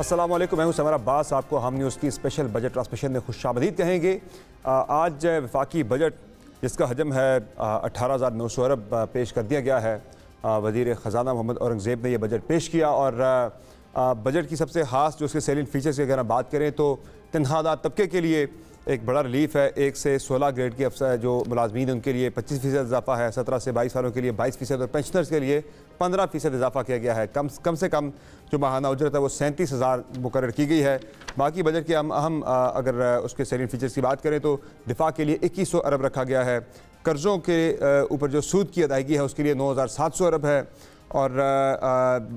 अस्सलाम वालेकुम, मैं हूं समर अब्बास। आपको हम न्यूज़ की स्पेशल बजट ट्रांसमिशन में खुशामदीद कहेंगे। आज वफाकी बजट जिसका हजम है 18,900 अरब पेश कर दिया गया है। वज़ीर ख़जाना मोहम्मद औरंगज़ेब ने यह बजट पेश किया और बजट की सबसे ख़ास जो उसके सेलिंग फीचर्स की अगर हम बात करें तो तनख्वाहदार तबके के लिए एक बड़ा रिलीफ है। 1 से 16 ग्रेड के अफसर जो मुलाजमीन हैं उनके लिए 25% इजाफा है, 17 से 22 सालों के लिए 22% और पेंशनर्स के लिए 15% इजाफा किया गया है। कम से कम जो माहाना उजरत है वो 37,000 मुकर्रर की गई है। बाकी बजट के अहम अगर उसके सेलिंग फीचर्स की बात करें तो दिफा के लिए 2100 अरब रखा गया है। कर्ज़ों के ऊपर जो सूद की अदायगी है उसके लिए 9,700 अरब है और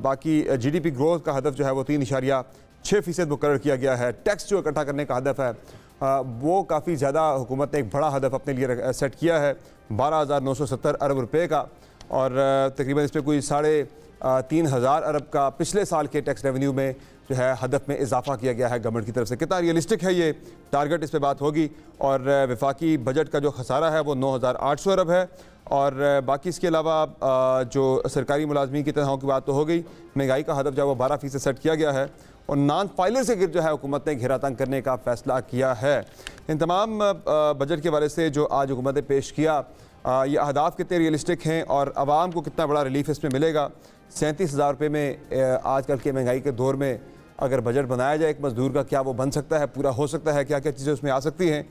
बाकी GDP ग्रोथ का हदफ जो है वो 3.6% मुकर्रर किया गया है। टैक्स जो इकट्ठा करने का हदफ है वो काफ़ी ज़्यादा हुकूमत ने एक बड़ा हदफ अपने लिए सेट किया है 12,970 अरब रुपए का और तकरीबन इस पर कोई 3,500 अरब का पिछले साल के टैक्स रेवेन्यू में जो है हदफ में इजाफा किया गया है गवर्नमेंट की तरफ से। कितना रियलिस्टिक है ये टारगेट, इस पर बात होगी। और वफाकी बजट का जो खसारा है वो 9,800 अरब है और बाकी इसके अलावा जो सरकारी मुलाजमीन की तनख्वाहों की बात तो हो गई। महंगाई का हदफ जो है वो 12% सेट किया गया है और नॉन फाइलर से गिर जो है हुकूमत ने घेरा तंग करने का फैसला किया है। इन तमाम बजट के हवाले से जो आज हुकूमत ने पेश किया ये अहदाफ कितने रियलिस्टिक हैं और आवाम को कितना बड़ा रिलीफ इसमें मिलेगा। 37,000 रुपये में आजकल के महंगाई के दौर में अगर बजट बनाया जाए एक मजदूर का, क्या वो बन सकता है, पूरा हो सकता है, क्या क्या चीज़ें उसमें आ सकती हैं,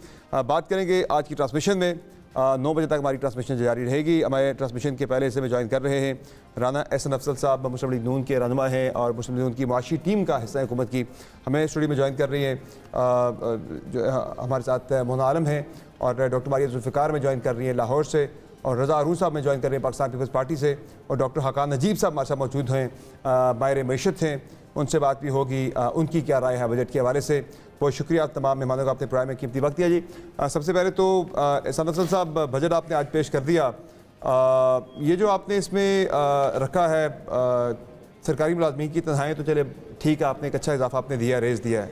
बात करेंगे आज की ट्रांसमिशन में। 9 बजे तक हमारी ट्रांसमिशन जारी रहेगी। हमारे ट्रांसमिशन के पहले हिस्से में ज्वाइन कर रहे हैं राना एहसन अफजल साहब, मुस्लिम लीग नून के रहनुमा हैं और मुस्लिम लीग नून की माशी टीम का हिस्सा है हुकूमत की। हमें स्टूडियो में ज्वाइन कर रही हैं जो हमारे साथ मोहना आलम हैं और डॉक्टर मारिया जुल्फ़िकार में ज्वाइन कर रही हैं लाहौर से और रज़ा अरूज साहब में ज्वाइन कर रहे हैं पाकिस्तान पीपल्स पार्टी से और डॉक्टर हकान नजीब साहब हमारे साथ मौजूद हैं, माहिर मईशत हैं। उनसे बात भी होगी, उनकी क्या राय है बजट के हवाले से। बहुत शुक्रिया तमाम मेहमानों का अपने प्रोग्राम में कीमती वक्त दिया जी। सबसे पहले तो एहसान अफजल साहब, बजट आपने आज पेश कर दिया, ये जो आपने इसमें रखा है सरकारी मुलाजमीन की तनख्वाहें तो चले ठीक है, आपने एक अच्छा इजाफा आपने दिया, रेज दिया है।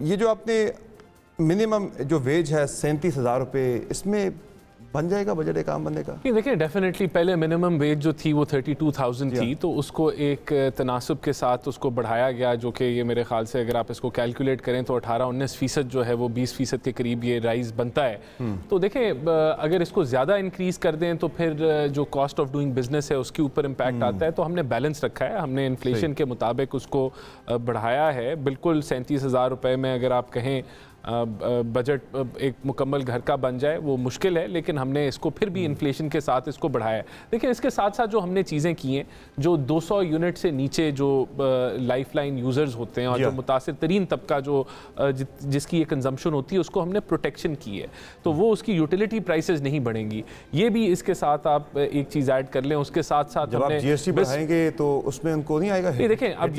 ये जो आपने मिनिमम जो वेज है 37,000 रुपये, इसमें बन जाएगा बजट एक आम बंदे का? देखिए डेफिनेटली पहले मिनिमम वेज जो थी वो 32,000 थी, तो उसको एक तनासब के साथ उसको बढ़ाया गया, जो कि ये मेरे ख्याल से अगर आप इसको कैलकुलेट करें तो 18-19% जो है वो 20% के करीब ये राइज बनता है। तो देखें अगर इसको ज़्यादा इंक्रीज़ कर दें तो फिर जो कॉस्ट ऑफ डूइंग बिजनेस है उसके ऊपर इम्पैक्ट आता है। तो हमने बैलेंस रखा है, हमने इन्फ्लेशन के मुताबिक उसको बढ़ाया है। बिल्कुल 37,000 रुपये में अगर आप कहें बजट एक मुकम्मल घर का बन जाए वो मुश्किल है, लेकिन हमने इसको फिर भी इन्फ्लेशन के साथ इसको बढ़ाया है। देखिए इसके साथ साथ जो हमने चीज़ें की हैं, जो 200 यूनिट से नीचे जो लाइफलाइन यूज़र्स होते हैं और जो मुतासिर तरीन तबका जो जिसकी ये कंजम्पशन होती है उसको हमने प्रोटेक्शन की है, तो वो उसकी यूटिलिटी प्राइसेस नहीं बढ़ेंगी। ये भी इसके साथ आप एक चीज़ ऐड कर लें। उसके साथ साथ जब आप GST बढ़ाएंगे तो उसमें उनको नहीं आएगा? देखें अब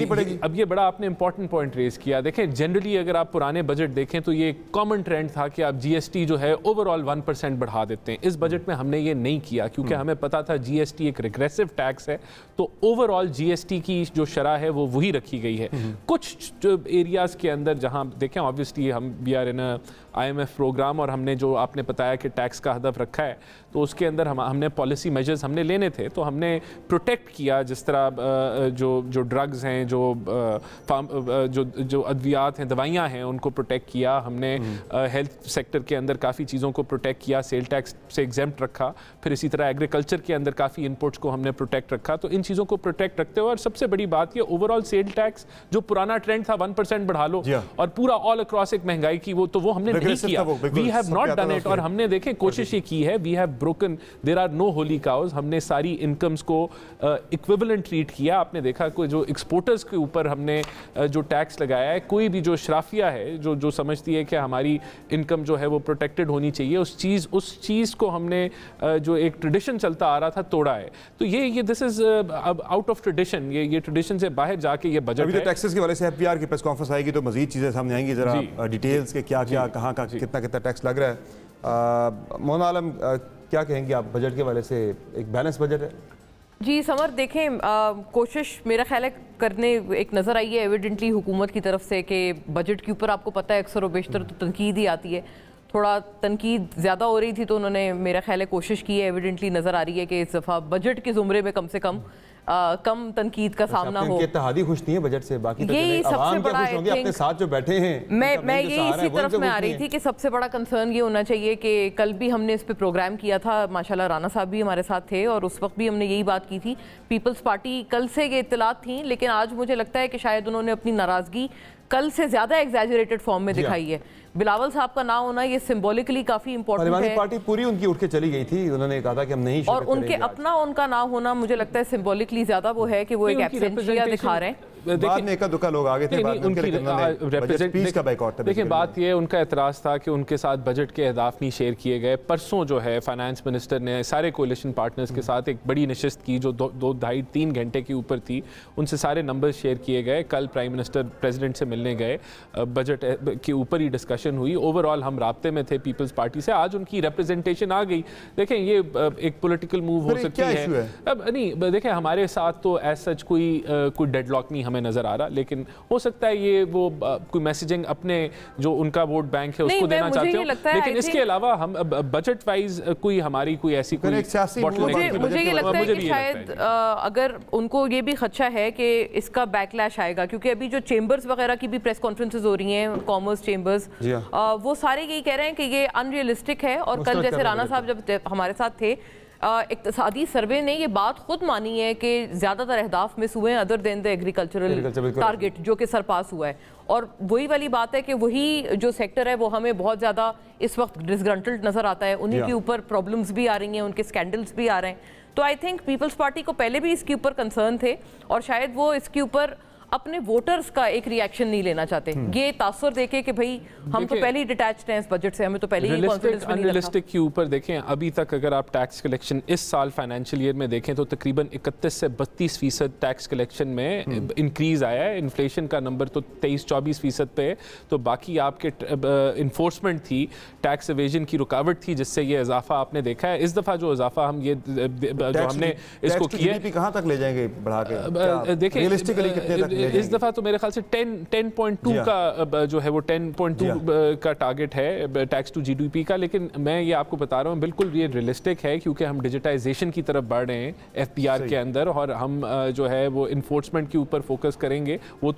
ये बड़ा आपने इंपॉर्टेंट पॉइंट रेज किया। देखें जनरली अगर आप पुराने बजट देखें तो ये कॉमन ट्रेंड था कि आप GST जो है ओवरऑल 1% बढ़ा देते हैं। इस बजट में हमने ये नहीं किया क्योंकि हमें पता था GST एक रिग्रेसिव टैक्स है, तो ओवरऑल GST की जो शरह है वो वही रखी गई है। कुछ एरियाज़ के अंदर जहां देखें ऑब्वियसली हम we are in IMF programme और हमने जो आपने बताया कि टैक्स का हदफ रखा है तो उसके अंदर हमने पॉलिसी मेजर्स हमने लेने थे, तो हमने प्रोटेक्ट किया जिस तरह जो ड्रग्स हैं, जो अद्वियात हैं, दवाइयाँ हैं, उनको प्रोटेक्ट किया हमने। हेल्थ सेक्टर के अंदर काफ़ी चीज़ों को प्रोटेक्ट किया, सेल टैक्स से एग्जेम्प्ट रखा। फिर इसी तरह एग्रीकल्चर के अंदर काफ़ी इनपुट्स को हमने प्रोटेक्ट रखा। तो इन चीज़ों को प्रोटेक्ट रखते हुए और सबसे बड़ी बात ये ओवरऑल सेल टैक्स जो पुराना ट्रेंड था 1% बढ़ा लो और पूरा ऑल अक्रॉस एक महंगाई की वो हमने नहीं किया। We have not done it. और हमने देखे कोशिश ये की है, we have broken, there are no holy cows. हमने सारी इनकम्स को इक्विवेलेंट ट्रीट किया। आपने देखा कोई जो एक्सपोर्टर्स के ऊपर हमने जो टैक्स लगाया है, कोई भी जो शराफिया है जो समझती है कि हमारी इनकम जो है वो प्रोटेक्टेड होनी चाहिए, उस चीज़ को हमने जो एक ट्रेडिशन चलता आ रहा था तोड़ा है। तो ये this is out of tradition, ये ट्रेडिशन से बाहर जाके ये बजट है। टैक्सेस की वजह से FPR की प्रेस कॉन्फ्रेंस आएगी तो मजीद चीज़ें सामने आएंगी, जरा डिटेल्स के क्या क्या कहाँ का कितना टैक्स लग रहा है। मोहन आलम क्या कहेंगे आप, बजट के हवाले से एक बैलेंस बजट है? जी समर, देखें कोशिश मेरा ख्याल है करने एक नज़र आई है एविडेंटली हुकूमत की तरफ से कि बजट के ऊपर आपको पता है अक्सर व बेशतर तो तनकीद ही आती है। थोड़ा तनकीद ज़्यादा हो रही थी तो उन्होंने मेरा ख्याल है कोशिश की है, एविडेंटली नज़र आ रही है कि इस दफ़ा बजट के ज़ुमरे में कम से कम कम तनकीद का सामना हो। इत्तेहादी खुश नहीं है बजट से, बाकी तो यही सबसे बड़ा अपने साथ जो बैठे हैं। मैं ये इसी तरफ में आ रही थी कि सबसे बड़ा कंसर्न ये होना चाहिए कि कल भी हमने इस पे प्रोग्राम किया था, माशाल्लाह राना साहब भी हमारे साथ थे और उस वक्त भी हमने यही बात की थी। पीपल्स पार्टी कल से ये इत्तलात थी, लेकिन आज मुझे लगता है कि शायद उन्होंने अपनी नाराजगी कल से ज्यादा एग्जैजरेटेड फॉर्म में दिखाई है। बिलावल साहब का ना होना ये सिंबॉलिकली काफी इंपॉर्टेंट है। पार्टी पूरी उनकी उठ के चली गई थी, उन्होंने कहा था कि हम नहीं, और उनका ना होना मुझे लगता है सिंबॉलिकली ज्यादा वो है कि वो एक एब्सेंशिया दिखा रहे हैं। बाद में एका दुका लोग आगे थे, देखिए बात ये उनका एतराज़ था कि उनके साथ बजट के अहदाफ नहीं शेयर किए गए। परसों जो है फाइनेंस मिनिस्टर ने सारे कोलिशन पार्टनर्स के साथ एक बड़ी नशिस्त की जो 2-2.5-3 घंटे के ऊपर थी, उनसे सारे नंबर शेयर किए गए। कल प्राइम मिनिस्टर प्रेसिडेंट से मिलने गए, बजट के ऊपर ही डिस्कशन हुई। ओवरऑल हम राब्ते में थे पीपल्स पार्टी से, आज उनकी रिप्रेजेंटेशन आ गई। देखें ये एक पॉलिटिकल मूव हो सकती है। अब नहीं देखें हमारे साथ तो एज सच कोई डेडलॉक नहीं नजर आ रहा, लेकिन हो सकता है ये वो कोई मैसेजिंग अपने जो उनका वोट बैंक है उसको देना चाहते हो, लेकिन इसके अलावा हम बजट वाइज कोई हमारी कोई ऐसी कोई मुझे ये लगता है कि शायद अगर उनको ये भी खदशा है कि इसका बैकलैश आएगा, क्योंकि अभी जो चेंबर्स वगैरह की भी प्रेस कॉन्फ्रेंसेज हो रही हैं, कॉमर्स चेंबर्स, वो सारे यही कह रहे हैं कि ये अनरियलिस्टिक है। और कल जैसे राना साहब जब हमारे साथ थे, इक्तिसादी सर्वे ने ये बात खुद मानी है कि ज़्यादातर अहदाफ मिस हुए हैं other than the agricultural target जो कि सरपास हुआ है। और वही वाली बात है कि वही जो सेक्टर है वो हमें बहुत ज़्यादा इस वक्त डिसग्रंटल्ड नज़र आता है, उन्हीं के ऊपर प्रॉब्लम्स भी आ रही हैं, उनके स्कैंडल्स भी आ रहे हैं। तो आई थिंक पीपल्स पार्टी को पहले भी इसके ऊपर कंसर्न थे और शायद वो इसके ऊपर अपने वोटर्स का एक रिएक्शन नहीं लेना चाहते। ये तासुर देखे कि भाई हम तो पहले ही डिटैच्ड हैं इस बजट से, हमें तो पहले ही कॉन्फिडेंस नहीं रखा। रियलिस्टिक के ऊपर देखें, अभी तक अगर आप टैक्स कलेक्शन इस साल फाइनेंशियल ईयर में देखें तो तकरीबन 31 से 32% टैक्स कलेक्शन में इंक्रीज आया है। इन्फ्लेशन का नंबर तो 23-24% पे है, तो बाकी आपके इन्फोर्समेंट थी, टैक्स एवेजन की रुकावट थी, जिससे ये इजाफा आपने देखा है। इस दफ़ा जो इजाफा हम ये जो हमने इसको किया कहाँ तक ले जाएंगे बढ़ा के, देखें इस दफ़ा तो मेरे ख्याल से 10.2 का जो है वो 10.2 का टारगेट है टैक्स टू जीडीपी का। लेकिन मैं ये आपको बता रहा हूँ बिल्कुल ये रियलिस्टिक है, क्योंकि हम डिजिटाइजेशन की तरफ बढ़ रहे हैं एफपीआर के अंदर, और हम जो है वो इन्फोर्समेंट के ऊपर फोकस करेंगे। वो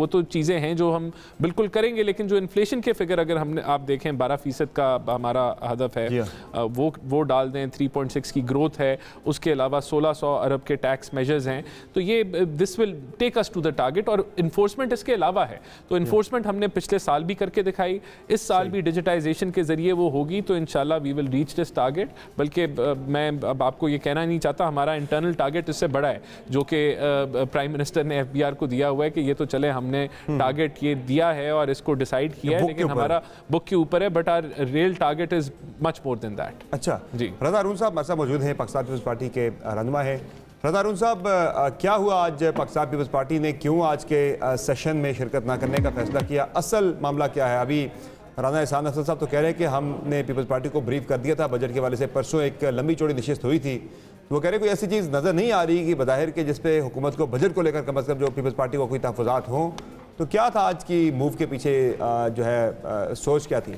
तो चीज़ें हैं जो हम बिल्कुल करेंगे, लेकिन जो इन्फ्लेशन के फिगर अगर हमने आप देखें 12% का हमारा हदफ है, वो डाल दें, 3.6 की ग्रोथ है, उसके अलावा 1600 अरब के टैक्स मेजर्स हैं, तो ये this will take us to the target. और इन्फोर्समेंट इसके अलावा है, तो इन्फोर्समेंट हमने पिछले साल भी करके दिखाई, इस साल भी डिजिटाइजेशन के जरिए वो होगी, तो इंशाल्लाह we will reach this target. बल्कि मैं अब आपको ये कहना नहीं चाहता, हमारा इंटरनल टारगेट इससे बड़ा है, जो कि प्राइम मिनिस्टर ने एफबीआर को दिया हुआ है कि ये तो चले हमने टारगेट ये दिया है और इसको डिसाइड किया है, लेकिन हमारा बुक के ऊपर है, but our real target is much more than that. अच्छा जी, रज़ा हारून साहब हमारे साथ मौजूद हैं, पाकिस्तान पीपल्स पार्टी के रहनुमा है। रज़ा हारून साहब, क्या हुआ आज पाकिस्तान पीपल्स पार्टी ने क्यों आज के सेशन में शिरकत ना करने का फैसला किया? असल मामला क्या है? अभी राना एहसान अफजल साहब तो कह रहे हैं कि हमने पीपल्स पार्टी को ब्रीफ कर दिया था बजट के वाले से, परसों एक लंबी चौड़ी नशिस्त हुई थी, वो कह रहे कोई ऐसी चीज़ नज़र नहीं आ रही कि बज़ाहिर के जिस पे हुकूमत को बजट को लेकर कम अज़ कम जो पीपल्स पार्टी को कोई तहफ़्फ़ुज़ात हों। तो क्या था आज की मूव के पीछे जो है सोच क्या थी?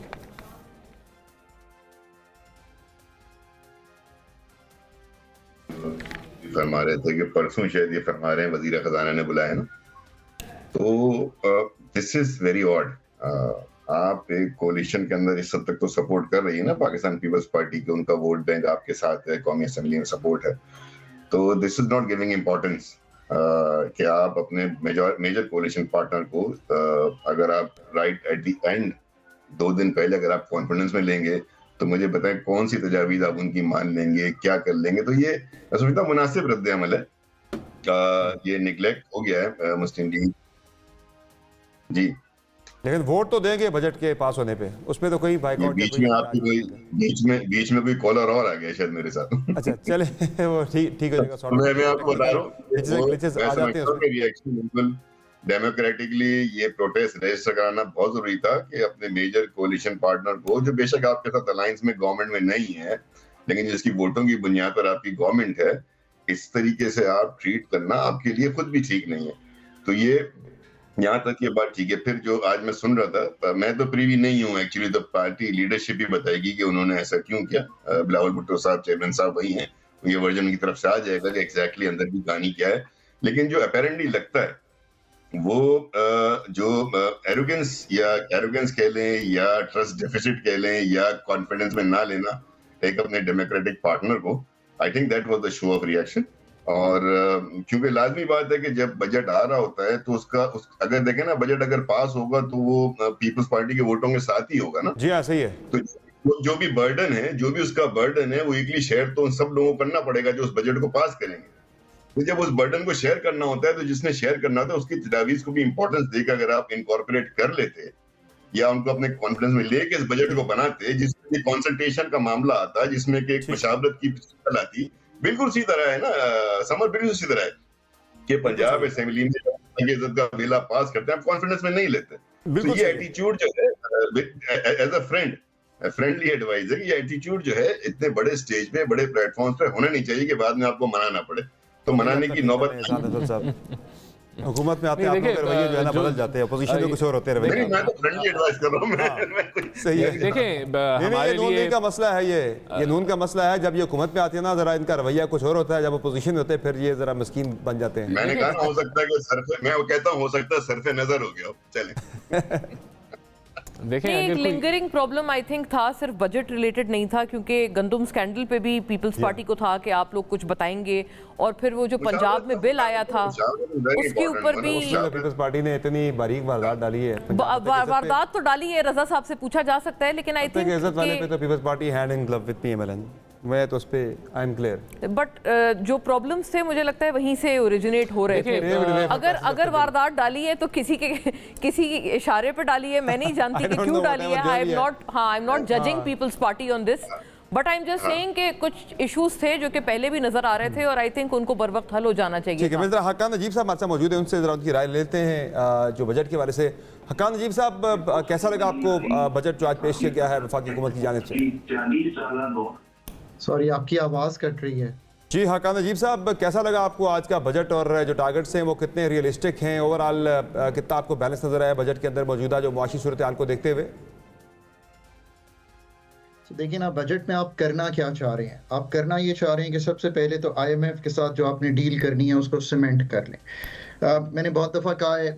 फरमा रहे थे कि परसों शायद ये फरमा रहे हैं वजीर खजाना ने बुलाया ना, तो दिस इज वेरी ऑड। आप एक कोलिशन के अंदर इस हद तक तो सपोर्ट कर रही है ना पाकिस्तान पीपल्स पार्टी के, उनका वोट बैंक आपके साथ है, कौमी असेंबली में सपोर्ट है, तो this is not giving importance कि आप अपने मेजर कोलिशन पार्टनर को अगर आप राइट एट द एंड 2 दिन पहले अगर आप कॉन्फिडेंस में लेंगे, तो मुझे बताएं कौन सी तजावीज़ आप उनकी मान लेंगे, क्या कर लेंगे। तो ये मैं समझता हूं मुनासिब रद्द अमल है, ये निगलेक्ट हो गया है मुस्लिम लीग जी। लेकिन वोट तो देंगे बजट के पास होने पे, उसमें तो कोई बाइकआउट बीच में कोई कॉलर और आ गया शायद मेरे साथ। अच्छा चले वो ठीक हो जाएगा। मैं आपको बता रहा हूँ बिल्कुल डेमोक्रेटिकली ये प्रोटेस्ट रजिस्टर कराना बहुत जरूरी था कि अपने मेजर कोलिशन पार्टनर को, जो बेशक आपके साथ अलायंस में गवर्नमेंट में नहीं है, लेकिन जिसकी वोटों की बुनियाद पर आपकी गवर्नमेंट है, इस तरीके से आप ट्रीट करना आपके लिए खुद भी ठीक नहीं है। तो ये यहाँ तक ये बात ठीक है। फिर जो आज मैं सुन रहा था, मैं तो प्रीवी नहीं हूँ एक्चुअली, तो पार्टी लीडरशिप ही बताएगी कि उन्होंने ऐसा क्यों किया। बिलावल भुट्टो साहब चेयरमैन साहब वही हैं, ये वर्जन की तरफ से आ जाएगा कि एग्जैक्टली अंदर की कहानी क्या है। लेकिन जो अपेरेंटली लगता है वो जो एरोगेंस या एरोगेंस कह लें या ट्रस्ट डेफिसिट कह लें या कॉन्फिडेंस में ना लेना एक अपने डेमोक्रेटिक पार्टनर को, I think that was the show off reaction. और क्योंकि लाजमी बात है कि जब बजट आ रहा होता है तो अगर देखें ना, बजट अगर पास होगा तो वो पीपल्स पार्टी के वोटों के साथ ही होगा ना। जी हाँ, सही है। तो जो भी बर्डन है, जो भी उसका बर्डन है, वो इक्वली शेयर तो उन सब लोगों को करना पड़ेगा जो उस बजट को पास करेंगे। तो जब उस बर्डन को शेयर करना होता है तो जिसने शेयर करना होता है उसकी तजावीज को भी इंपॉर्टेंस देकर अगर आप इनकॉर्पोरेट कर लेते या उनको अपने कॉन्फिडेंस में लेके इस बजट को बनाते, जिसमें कंसल्टेशन का मामला आता, जिसमें कि एक मुशावरत की प्रिंसिपल आती, बिल्कुल उसी तरह है ना समर, बिल्कुल उसी तरह है कि पंजाब असेंबली में इज्जत का बिल आप पास करते हैं, आप कॉन्फिडेंस में नहीं लेते। तो ये एटीट्यूड जो है एज अ फ्रेंडली एडवाइस है कि ये एटीट्यूड जो है इतने बड़े स्टेज पे, बड़े प्लेटफॉर्म पे होना नहीं चाहिए कि बाद में आपको मनाना पड़े। तो मनाने की नौबत हुकूमत में आते हैं, आप लोग रवैये जो है ना बदल जाते हैं, अपोजिशन में कुछ और होते हैं रवैये। मैं तो फ्रेंडली एडवाइस कर रहा हूं। सही है। देखें हमारे लिए नून का मसला है, ये नून का मसला है। जब ये हुकूमत में आती है ना, जरा इनका रवैया कुछ और होता है, जब अपोजिशन में होते हैं फिर ये जरा मस्कीन बन जाते हैं। मैंने कहा हो सकता है कि मैं कहता हूं हो सकता है सरफे नजर हो गया। चले देखें, एक लिंगरिंग प्रॉब्लम आई थिंक था, सिर्फ बजट रिलेटेड नहीं था, क्योंकि गंदुम स्कैंडल पे भी पीपल्स पार्टी को था कि आप लोग कुछ बताएंगे, और फिर वो जो पंजाब में बिल आया था उसके ऊपर भी पीपल्स पार्टी ने इतनी बारीक वारदात डाली है। वारदात तो डाली है, रजा साहब से पूछा जा सकता है, लेकिन आई थिंक इज्जत वाले पे तो Peoples Party hand in glove with PMLN, मैं तो उस पे आई एम क्लियर। बट जो प्रॉब्लम्स थे मुझे लगता है वहीं से ओरिजिनेट हो रहे थे। अगर वारदात डाली है तो किसी इशारे पे डाली है, मैं नहीं जानती कि क्यों डाली है। I am not judging Peoples Party on this, but I am just saying कि कुछ इश्यूज थे जो कि पहले भी नजर आ रहे थे और आई थिंक उनको बर वक्त हल हो जाना चाहिए। ठीक है, मैं हकान नजीब साहब हमारे साथ मौजूद है, उनसे जरा उनकी राय लेते हैं जो बजट के हवाले से। हकान नजीब साहब, कैसा लगा आपको बजट जो आज पेश किया गया है वफाकी हुकूमत की जानिब से? सॉरी, आपकी आवाज कट रही है। जी हकान नजीब साहब, कैसा लगा आपको आज का बजट और जो टारगेट्स हैं वो कितने रियलिस्टिक हैं? ओवरऑल कितना आपको बैलेंस नजर आया बजट के अंदर मौजूदा जो मुआशी सूरत हाल को देखते हुए? देखिए ना, बजट में आप करना क्या चाह रहे हैं? आप करना ये चाह रहे हैं कि सबसे पहले तो IMF के साथ जो आपने डील करनी है उसको सीमेंट कर लें। मैंने बहुत दफ़ा कहा है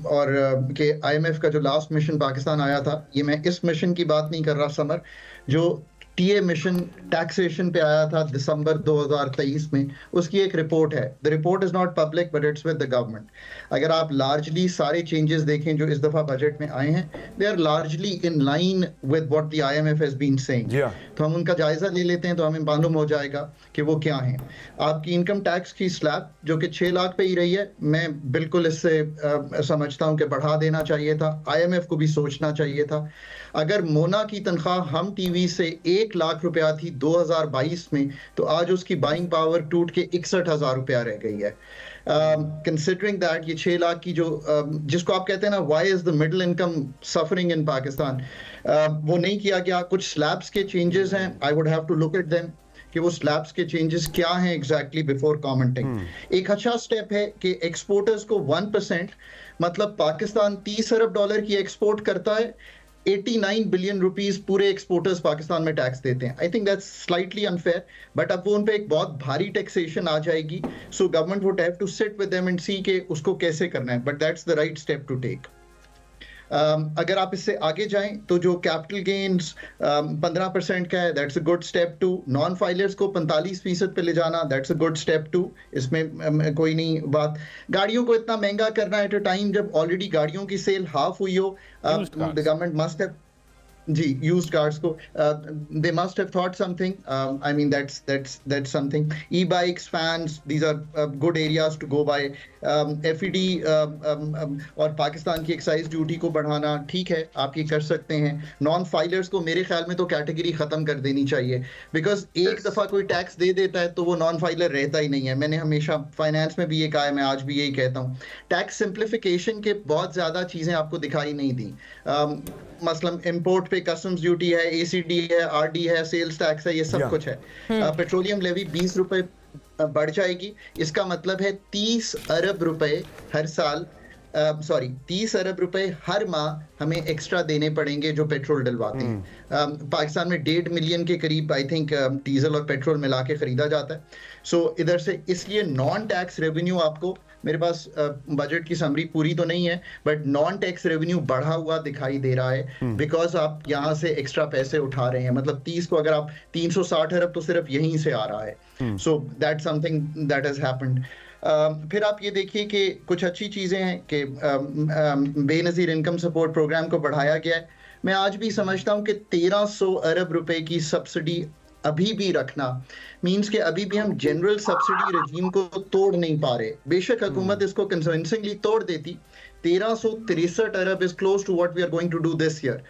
और कि IMF का जो लास्ट मिशन पाकिस्तान आया था, ये मैं इस मिशन की बात नहीं कर रहा समर, जो TA मिशन टैक्सेशन पे आया था दिसंबर 2023 में, उसकी एक रिपोर्ट है। The report is not public but it's with the government. अगर आप लार्जली सारे चेंजेस देखें जो इस दफा बजट में आए हैं, they are largely in line with what the IMF has been saying. तो हम उनका जायजा ले लेते हैं तो हमें मालूम हो जाएगा कि वो क्या है। आपकी इनकम टैक्स की स्लैब जो कि 6 लाख पे ही रही है, मैं बिल्कुल इससे समझता हूँ कि बढ़ा देना चाहिए था। IMF को भी सोचना चाहिए था। अगर मोना की तनख्वाह हम TV से 1 लाख रुपया थी 2022 में, तो आज उसकी बाइंग पावर टूट के 61,000 रुपया रह गई है। कंसिडरिंग दैट ये 6 लाख की जो जिसको आप कहते हैं ना, why is the middle income suffering in Pakistan, वो नहीं किया गया। कुछ स्लैब्स के चेंजेस हैं, I would have to look at them कि वो स्लैब्स के चेंजेस क्या हैं एग्जैक्टली बिफोर कमेंटिंग। एक अच्छा स्टेप है कि एक्सपोर्टर्स को 1%, मतलब पाकिस्तान $30 अरब की एक्सपोर्ट करता है, 89 बिलियन रुपीस पूरे एक्सपोर्टर्स पाकिस्तान में टैक्स देते हैं। I think that's slightly unfair, but अब वो उन पे एक बहुत भारी टैक्सेशन आ जाएगी। So government would have to sit with them and see के उसको कैसे करना है, but that's the right step to take. अगर आप इससे आगे जाएं तो जो कैपिटल गेन्स 15% का है, that's a good step too. Non filers को 45% पे ले जाना, that's a good step too. इसमें कोई नहीं बात। गाड़ियों को इतना महंगा करना एट अ टाइम जब ऑलरेडी गाड़ियों की सेल हाफ हुई हो, द गवर्नमेंट मस्ट हैव जी यूज्ड कार्स को they must have thought something. I mean that's something. E-bikes, fans, these are good areas to go by. FED और पाकिस्तान की excise duty को बढ़ाना ठीक है, आप ये कर सकते हैं। नॉन फाइलर्स को मेरे ख्याल में तो कैटेगरी खत्म कर देनी चाहिए, बिकॉज एक दफा कोई टैक्स दे देता है तो वो नॉन फाइलर रहता ही नहीं है। मैंने हमेशा फाइनेंस में भी ये कहा है, मैं आज भी यही कहता हूँ। टैक्स सिंप्लीफिकेशन के बहुत ज्यादा चीजें आपको दिखाई नहीं दी। मसलन इंपोर्ट पे कस्टम्स ड्यूटी है, ACD है, RD है, सेल्स टैक्स है, ये सब कुछ है। पेट्रोलियम लेवी 20 रुपए बढ़ जाएगी, इसका मतलब है 30 अरब रुपए हर साल सॉरी 30 अरब रुपए हर माह हमें एक्स्ट्रा देने पड़ेंगे जो पेट्रोल डलवाते हैं। पाकिस्तान में 1.5 मिलियन के करीब आई थिंक डीजल और पेट्रोल मिला के खरीदा जाता है। सो इधर से इसलिए नॉन टैक्स रेवेन्यू आपको, मेरे पास बजट की समरी पूरी तो नहीं है, बट नॉन टैक्स रेवेन्यू बढ़ा हुआ दिखाई दे रहा है बिकॉज आप यहाँ से एक्स्ट्रा पैसे उठा रहे हैं। मतलब 30 को अगर आप 360 अरब तो सिर्फ यहीं से आ रहा है। So that something that has happened. फिर आप ये देखिए कि कुछ अच्छी चीज़ें हैं कि बेनज़ीर इनकम सपोर्ट प्रोग्राम को बढ़ाया गया है। मैं आज भी समझता हूँ कि 1300 अरब रुपए की सब्सिडी अभी भी रखना मींस कि अभी भी हम जनरल सब्सिडी रजीम को तोड़ नहीं पा रहे। बेशक हुकूमत इसको कन्विंसिंगली तोड़ देती, 1363 अरब is close to what we are going to do this year.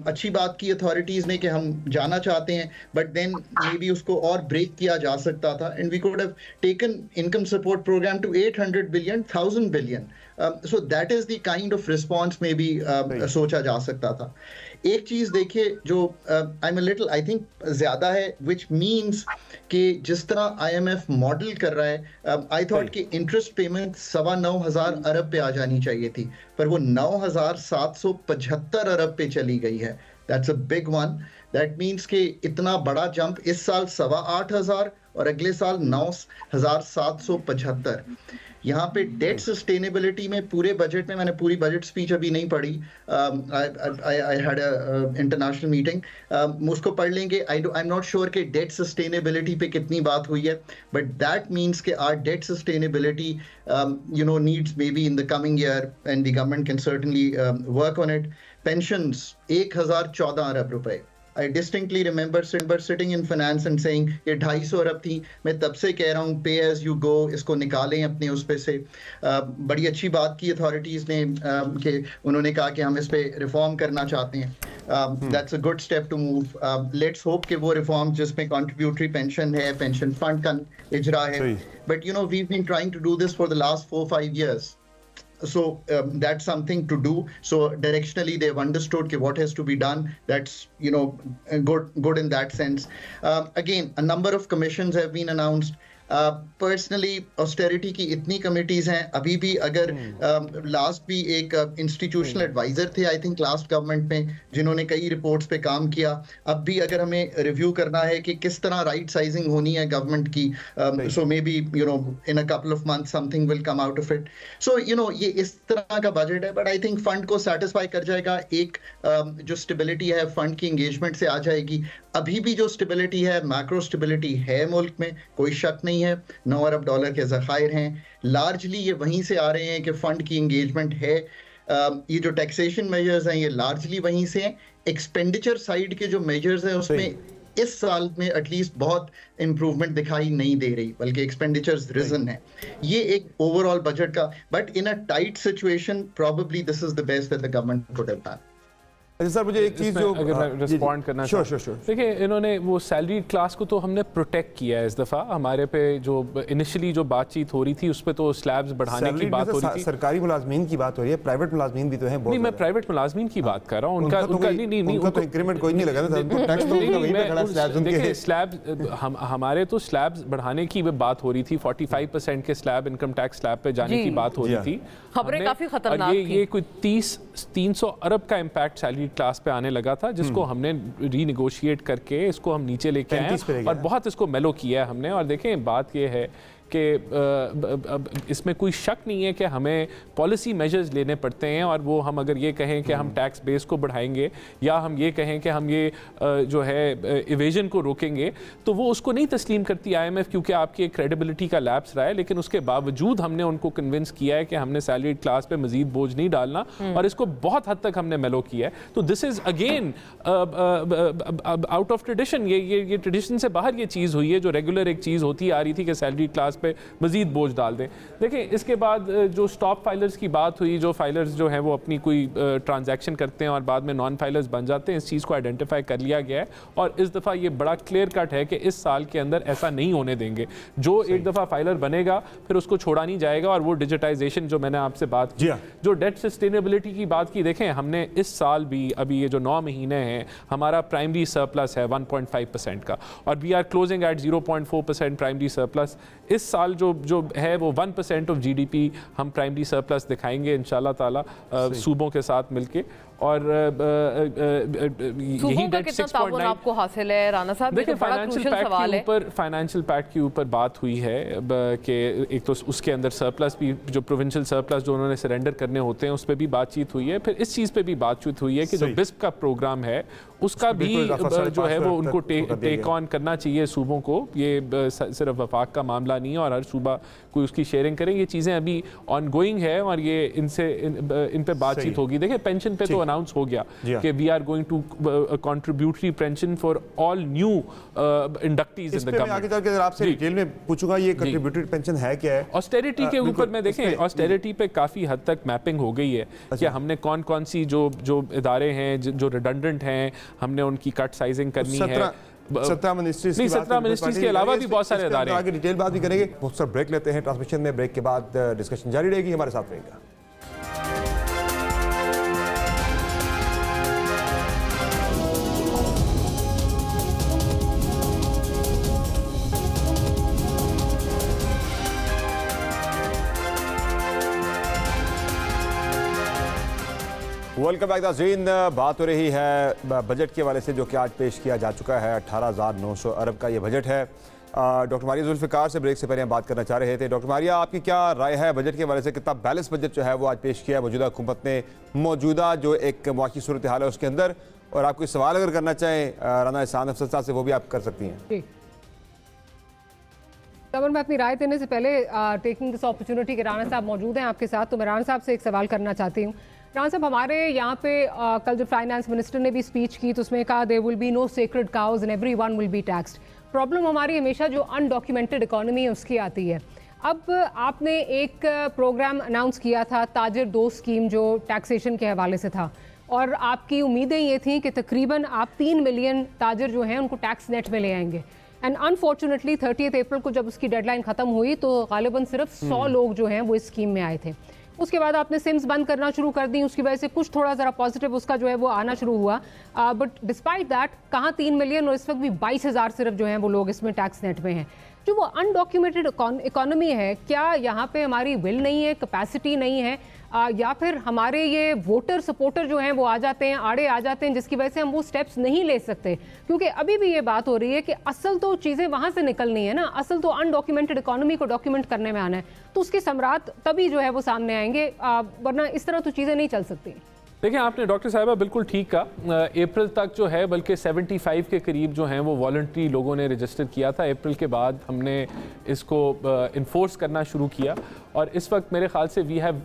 अच्छी बात की अथॉरिटीज ने कि हम जाना चाहते हैं, बट देन मे बी उसको और ब्रेक किया जा सकता था and we could have taken income support programme to 800 billion 1000 billion. So that is the kind of response में भी सोचा जा सकता था। एक चीज देखिए जो I am a little I think ज्यादा है, विच मीन्स कि जिस तरह IMF मॉडल कर रहा है, आई थॉट कि इंटरेस्ट पेमेंट 9,500 अरब पे आ जानी चाहिए थी, पर वो 9,775 अरब पे चली गई है। That's a big one. That means कि इतना बड़ा जंप, इस साल 8,500 और अगले साल 9,775। यहाँ पे डेट सस्टेनेबिलिटी में पूरे बजट में, मैंने पूरी बजट स्पीच अभी नहीं पढ़ी, I had a international meeting, उसको पढ़ लेंगे। आई एम नॉट श्योर कि डेट सस्टेनेबिलिटी पे कितनी बात हुई है, बट दैट मीन्स कि our debt sustainability needs may be in the coming year and the government can certainly work on it. Pensions 1014 अरब रुपए। I distinctly remember sitting in finance and saying ये 250 अरब थी। मैं तब से कह रहा हूँ पे एज यू गो, इसको निकालें अपने उस पे से। बड़ी अच्छी बात की अथॉरिटीज़ ने कि उन्होंने कहा कि हम इस पे रिफॉर्म करना चाहते हैं। That's a good step to move. Let's hope कि वो रिफॉर्म जिसमें कॉन्ट्रीब्यूटरी पेंशन है, पेंशन फंड का इजरा है, but you know we been trying to do this for the last 4-5 years. So that's something to do. So directionally they've understood what has to be done. That's good in that sense. Again, a number of commissions have been announced. Personally austerity की इतनी committees हैं, अभी भी अगर last भी एक institutional adviser थे I think last government में, जिन्होंने कई रिपोर्ट्स पे काम किया। अब भी अगर हमें रिव्यू करना है कि किस तरह राइट साइजिंग होनी है गवर्नमेंट की, so may be in a couple of month something will come out of it. So ये इस तरह का बजट है, बट आई थिंक फंड को सेटिस्फाई कर जाएगा। एक जो स्टेबिलिटी है फंड की एंगेजमेंट से आ जाएगी। अभी भी जो स्टेबिलिटी है, मैक्रो स्टेबिलिटी है मुल्क में, कोई शक नहीं है। 9 अरब डॉलर के ज़खायर हैं, लार्जली ये वहीं से आ रहे हैं कि फंड की एंगेजमेंट है। ये जो टैक्सेशन मेजर्स हैं ये लार्जली वहीं से हैं। एक्सपेंडिचर साइड के जो मेजर्स हैं उसमें इस साल में एटलीस्ट बहुत इंप्रूवमेंट दिखाई नहीं दे रही, बल्कि एक्सपेंडिचर्स रिजन है। ये एक ओवरऑल बजट का, but in a tight situation probably this is the best that the government could have done. अच्छा सर, मुझे एक चीज़ जो अगर मैं रिस्पॉन्ड करना चाहूँ, देखिए इन्होंने वो सैलरी क्लास को तो हमने प्रोटेक्ट किया है इस दफ़ा। हमारे पे जो इनिशियली जो बातचीत हो रही थी उस पर तो स्लैब्स बढ़ाने की बात हो रही थी। सरकारी मुलाजमीन की बात हो रही है, प्राइवेट मुलाजमीन भी तो है। नहीं, मैं प्राइवेट मुलाजमीन की बात कर रहा हूँ। उनका तो इंक्रीमेंट कोई नहीं लगा था, टैक्स तो उनका वहीं पे खड़ा स्लैब्स उनके। देखिए स्लैब हमारे तो स्लैब्स बढ़ाने की बात हो रही थी, 45% के स्लैब इनकम टैक्स स्लैब पे जाने की बात हो रही थी। खबरें काफी खतरनाक थी। ये कोई 300 अरब का इम्पैक्ट सैलरी क्लास पे आने लगा था, जिसको हमने रीनिगोशिएट करके इसको हम नीचे लेके आए और बहुत इसको मेलो किया है हमने। और देखें बात ये है कि इसमें कोई शक नहीं है कि हमें पॉलिसी मेजर्स लेने पड़ते हैं, और वो हम अगर ये कहें कि हम टैक्स बेस को बढ़ाएंगे या हम ये कहें कि हम ये जो है इवेजन को रोकेंगे, तो वो उसको नहीं तस्लीम करती IMF, क्योंकि आपकी एक क्रेडिबिलिटी का लैप्स रहा है। लेकिन उसके बावजूद हमने उनको कन्विंस किया है कि हमने सैलरी क्लास पे मजीद बोझ नहीं डालना, और इसको बहुत हद तक हमने मेलो किया है। तो this is again out of tradition. ये ट्रेडिशन से बाहर ये चीज़ हुई है जो रेगुलर एक चीज़ होती आ रही थी कि सैलरी क्लास पे मजीद बोझ डाल दें। देखिए इसके बाद जो स्टॉप फाइलर्स की बात हुई, जो फाइलर्स जो हैं वो अपनी कोई ट्रांजैक्शन करते हैं और बाद में नॉन फाइलर्स बन जाते हैं, इस चीज़ को आइडेंटिफाई कर लिया गया है। और इस दफ़ा ये बड़ा क्लियर कट है कि इस साल के अंदर ऐसा नहीं होने देंगे। जो एक दफ़ा फाइलर बनेगा फिर उसको छोड़ा नहीं जाएगा। और वो डिजिटाइजेशन जो मैंने आपसे बात की, जो डेट सस्टेनेबिलिटी की बात की, देखें हमने इस साल भी अभी ये जो 9 महीने हैं हमारा प्राइमरी सरप्लस है 1.5% का, और we are closing at 0.4% primary surplus. इस साल जो है वो 1% ऑफ GDP हम प्राइमरी सरप्लस दिखाएंगे इंशाल्लाह ताला सूबों के साथ मिलके। और यही डेट 6.9 आपको हासिल है राना साहब? देखिए फाइनेंशियल पैक्ट के ऊपर बात हुई है कि एक तो उसके अंदर सरप्लस भी, जो प्रोविंशियल सरप्लस जो उन्होंने सरेंडर करने होते हैं उस पर भी बातचीत हुई है। फिर इस चीज़ पे भी बातचीत हुई है कि जो बिस्प का प्रोग्राम है उसका भी जो है वो उनको टेक ऑन करना चाहिए सूबों को। ये सिर्फ वफाक का मामला नहीं है और हर सूबा कोई उसकी शेयरिंग करें। ये चीज़ें अभी ऑन गोइंग है और ये इन पे बातचीत होगी। देखिए पेंशन पे तो अनाउंस हो गया कि we are going to contributory pension for all new inductees in the government. आगे चल के अगर आपसे डिटेल में पूछूंगा ये कंट्रीब्यूटरी पेंशन है क्या है? ऑस्टेरिटी के ऊपर में देखें, ऑस्टेरिटी पे काफ़ी हद तक मैपिंग हो गई है कि हमने कौन कौन सी जो इदारे हैं जो रिडंडेंट हैं हमने उनकी कट साइजिंग करनी है। 17 मिनिस्ट्रीज के अलावा भी बहुत सारे इदारे आगे डिटेल बात भी करेंगे। बहुत सारा ब्रेक लेते हैं ट्रांसमिशन में, ब्रेक के बाद डिस्कशन जारी रहेगी, हमारे साथ रहेगा। वेलकम बैक नाज़रीन। बात हो रही है बजट के हवाले से जो कि आज पेश किया जा चुका है। 18,900 अरब का ये बजट है। डॉक्टर मारिया जुल्फ़िकार से ब्रेक से पहले हम बात करना चाह रहे थे। डॉक्टर मारिया, आपकी क्या राय है बजट के हवाले से? कितना बैलेंस बजट जो है वो आज पेश किया है मौजूदा हुकूमत ने, मौजूदा जो एक मुआशी सूरत हाल है उसके अंदर? और आप कोई सवाल अगर करना चाहें राना एहसान अफसर साहब से वो भी आप कर सकती हैं। तमन, मैं अपनी राय देने से पहले टेकिंग दिस अपॉर्चुनिटी के राना साहब मौजूद हैं आपके साथ, तो मैं राना साहब से एक सवाल करना चाहती हूँ। राना साहब, हमारे यहाँ पे कल जो फाइनेंस मिनिस्टर ने भी स्पीच की तो उसमें कहा there will be no sacred cows and everyone will be taxed. Problem हमारी हमेशा जो अनडॉक्यूमेंटेड इकोनॉमी है उसकी आती है। अब आपने एक प्रोग्राम अनाउंस किया था ताजर 2 स्कीम जो टैक्सेशन के हवाले से था, और आपकी उम्मीदें ये थी कि तकरीबन आप 3 मिलियन ताजर जो हैं उनको टैक्स नेट में ले आएंगे। एंड अनफॉर्चुनेटली 30 अप्रैल को जब उसकी डेडलाइन ख़त्म हुई तो गालिबन सिर्फ 100 लोग जो हैं वो इस स्कीम में आए थे। उसके बाद आपने सिम्स बंद करना शुरू कर दी, उसकी वजह से कुछ थोड़ा ज़रा पॉजिटिव उसका जो है वो आना शुरू हुआ। बट डिस्पाइट दैट कहाँ 3 मिलियन और इस वक्त भी 22,000 सिर्फ जो हैं वो लोग इसमें टैक्स नेट में हैं। जो वो अनडॉक्यूमेंटेड इकोनॉमी है, क्या यहाँ पे हमारी विल नहीं है, कैपेसिटी नहीं है, या फिर हमारे ये वोटर सपोर्टर जो हैं वो आ जाते हैं, आड़े आ जाते हैं, जिसकी वजह से हम वो स्टेप्स नहीं ले सकते? क्योंकि अभी भी ये बात हो रही है कि असल तो चीज़ें वहाँ से निकलनी है ना, असल तो अनडॉक्यूमेंटेड इकोनॉमी को डॉक्यूमेंट करने में आना है, तो उसके सम्राट तभी जो है वो सामने आएंगे, वरना इस तरह तो चीज़ें नहीं चल सकती। देखिए, आपने डॉक्टर साहिबा बिल्कुल ठीक कहा। अप्रैल तक जो है बल्कि 75 के करीब जो हैं वो वॉलंटरी लोगों ने रजिस्टर किया था। अप्रैल के बाद हमने इसको इन्फोर्स करना शुरू किया और इस वक्त मेरे ख्याल से we have,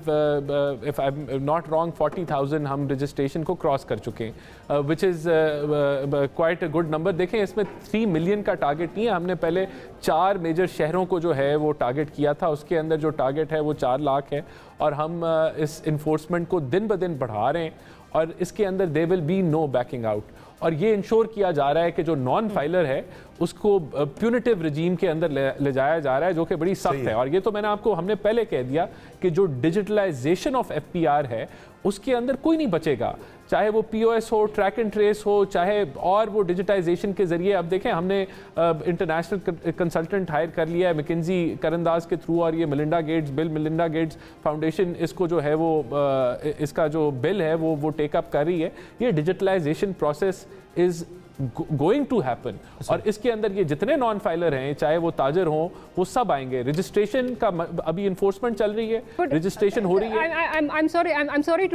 if I am not wrong, 40,000 हम रजिस्ट्रेशन को क्रॉस कर चुके हैं, which is quite a good number. देखें, इसमें 3 मिलियन का टारगेट नहीं है। हमने पहले 4 मेजर शहरों को जो है वो टारगेट किया था, उसके अंदर जो टारगेट है वो 4 लाख है और हम इस इन्फोर्समेंट को दिन ब दिन बढ़ा रहे हैं और इसके अंदर they will be no backing out. और ये इंश्योर किया जा रहा है कि जो नॉन फाइलर है उसको प्यूनिटिव रजीम के अंदर ले जाया जा रहा है, जो कि बड़ी सख्त है। और ये तो मैंने आपको हमने पहले कह दिया कि जो डिजिटलाइजेशन ऑफ FPR है उसके अंदर कोई नहीं बचेगा, चाहे वो POS हो, ट्रैक एंड ट्रेस हो, चाहे और वो डिजिटाइजेशन के जरिए। अब देखें, हमने इंटरनेशनल कंसल्टेंट हायर कर लिया है McKinsey करंदाज के थ्रू, और ये बिल मेलिंडा गेट्स फाउंडेशन इसको जो है वो इसका जो बिल है वो टेकअप कर रही है। ये digitalisation process is going to happen और इसके अंदर ये जितने नॉन फाइलर हैं, चाहे वो ताजर हों, वो सब आएंगे। रजिस्ट्रेशन का अभी इन्फोर्समेंट चल रही है, रजिस्ट्रेशन हो रही है। I'm sorry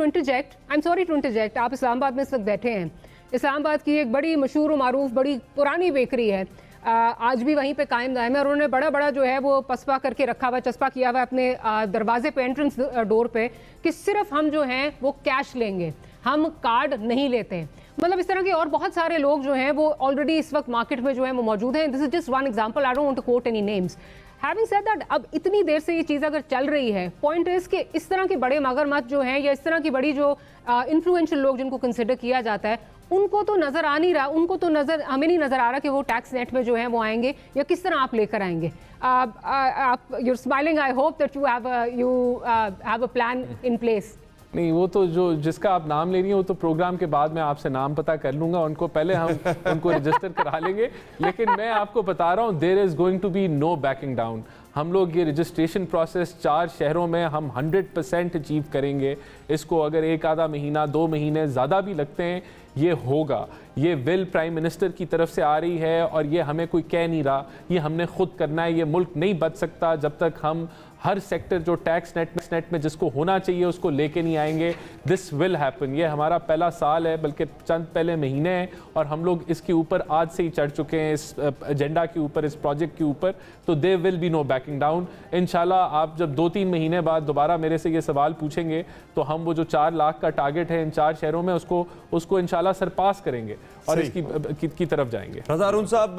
to interject. आप इस्लामाबाद में इस वक्त बैठे हैं। इस्लामाबाद की एक बड़ी मशहूर मारूफ बड़ी पुरानी बेकरी है, आज भी वहीं पे कायम दायम है और उन्होंने बड़ा जो है वो पसपा करके रखा हुआ, चस्पा किया हुआ है अपने दरवाजे पे, एंट्रेंस डोर पे, कि सिर्फ हम जो हैं वो कैश लेंगे, हम कार्ड नहीं लेते। मतलब इस तरह के और बहुत सारे लोग जो हैं वो ऑलरेडी इस वक्त मार्केट में जो है वो मौजूद हैं। This is just one example, I don't want to quote any names. Having said that, अब इतनी देर से ये चीज़ अगर चल रही है, पॉइंट इज कि इस तरह के बड़े मगरमच्छ जो हैं या इस तरह की बड़ी जो इन्फ्लुएंशियल लोग जिनको कंसिडर किया जाता है, उनको तो नज़र आ नहीं रहा, उनको तो हमें नहीं नज़र आ रहा कि वो टैक्स नेट में जो है वो आएंगे या किस तरह आप लेकर आएंगे। आप your smiling, I hope that you have a plan in place. नहीं, वो तो जो जिसका आप नाम ले रही हैं वो तो प्रोग्राम के बाद मैं आपसे नाम पता कर लूँगा, उनको पहले हम उनको रजिस्टर करा लेंगे। लेकिन मैं आपको बता रहा हूँ, there is going to be no backing down. हम लोग ये रजिस्ट्रेशन प्रोसेस 4 शहरों में हम 100% अचीव करेंगे। इसको अगर एक आधा महीना 2 महीने ज़्यादा भी लगते हैं, ये होगा। ये विल प्राइम मिनिस्टर की तरफ से आ रही है और ये हमें कोई कह नहीं रहा, ये हमने खुद करना है। ये मुल्क नहीं बच सकता जब तक हम हर सेक्टर जो टैक्स नेट में जिसको होना चाहिए उसको लेके नहीं आएंगे। This will happen. ये हमारा पहला साल है, बल्कि चंद पहले महीने हैं, और हम लोग इसके ऊपर आज से ही चढ़ चुके हैं, इस एजेंडा के ऊपर, इस प्रोजेक्ट के ऊपर। तो there will be no backing down. इंशाल्लाह आप जब 2-3 महीने बाद दोबारा मेरे से ये सवाल पूछेंगे तो हम वो जो 4 लाख का टारगेट है इन 4 शहरों में उसको इंशाल्लाह सरपास करेंगे और इसकी तरफ जाएंगे। रज़ा हारून साहब,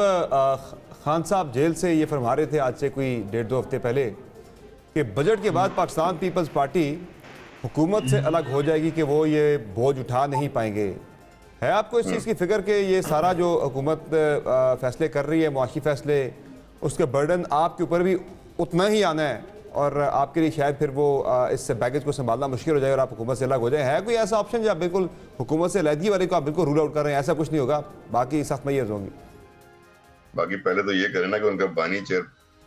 खान साहब जेल से ये फरमा रहे थे आज से कोई 1.5-2 हफ्ते पहले कि बजट के बाद पाकिस्तान पीपल्स पार्टी हुकूमत से अलग हो जाएगी, कि वो ये बोझ उठा नहीं पाएंगे। है आपको इस चीज़ की फिक्र कि ये सारा जो हुकूमत फैसले कर रही है, मुआशी फैसले, उसका बर्डन आपके ऊपर भी उतना ही आना है और आपके लिए शायद फिर वो इस बैगेज को संभालना मुश्किल हो जाए और आप हुकूमत से अलग हो जाए? है कोई ऐसा ऑप्शन जो आप बिल्कुल हुकूमत से अलहदगी वाले को आप बिल्कुल रूल आउट कर रहे हैं? ऐसा कुछ नहीं होगा, बाकी सख्त मैय्यज होंगी। बाकी पहले तो ये करें ना कि उनका